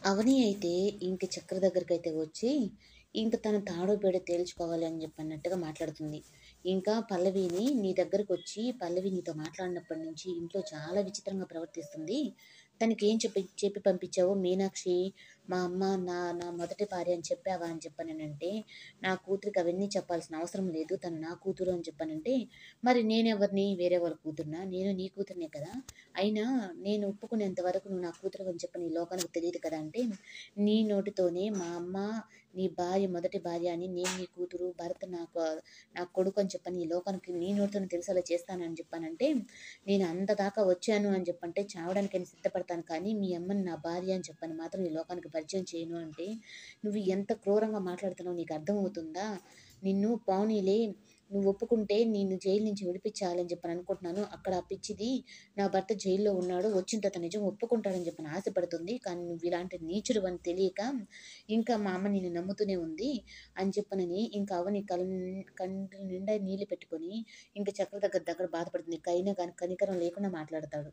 అవని అయితే ఇంక చక్ర దగ్గరికైతే వచ్చి, ఇంక తన తాడో పేడో తేల్చుకోవాలి అని చెప్పన్నట్టుగా మాట్లాడుతుంది. ఇంకా పల్లవిని నీ దగ్గరకొచ్చి పల్లవి నీతో మాట్లాడినప్పటి నుంచి ఇంట్లో చాలా విచిత్రంగా ప్రవర్తిస్తుంది. తనకేం చెప్పి పంపించావు? మీనాక్షి మా అమ్మ నా మొదటి భార్య అని చెప్పావా? అని చెప్పాననంటే, నా కూతురికి అవన్నీ చెప్పాల్సిన అవసరం లేదు. తను నా కూతురు అని చెప్పానంటే, మరి నేనెవరిని? వేరే వాళ్ళ కూతురినా? నేను నీ కూతురినే కదా! అయినా నేను ఒప్పుకునేంత వరకు నువ్వు నా కూతురు అని చెప్పని ఈ లోకానికి తెలీదు కదా! అంటే, నీ నోటితోనే మా అమ్మ నీ భార్య, మొదటి భార్య అని, నేను నీ కూతురు, భరత్ నా కొడుకు అని చెప్పని ఈ లోకానికి నీ నోటితోనే తెలిసేలా చేస్తానని చెప్పానంటే, నేను అంత దాకా వచ్చాను అని చెప్పంటే చావడానికైనా సిద్ధపడతాను కానీ, మీ అమ్మని నా భార్య అని చెప్పని మాత్రం ఈ లోకానికి పరిచయం చేయను అంటే, నువ్వు ఎంత క్రూరంగా మాట్లాడుతున్నావో నీకు అర్థమవుతుందా? నిన్ను పోనీలే నువ్వు ఒప్పుకుంటే నిన్ను జైలు నుంచి విడిపించాలని చెప్పని అనుకుంటున్నాను. అక్కడ ఆ పిచ్చిది నా భర్త జైల్లో ఉన్నాడు. వచ్చిన తర్వాత నిజం ఒప్పుకుంటాడని చెప్పని ఆశపడుతుంది. కానీ నువ్వు ఇలాంటి నీచుడివని తెలియక ఇంకా మా అమ్మ నిన్ను నమ్ముతూనే ఉంది అని చెప్పనని ఇంకా అవని కండ్ల నిండా నీళ్లు పెట్టుకొని ఇంక చక్ర దగ్గర దగ్గర బాధపడుతుంది. అయినా గాని కనికరం లేకుండా మాట్లాడతాడు.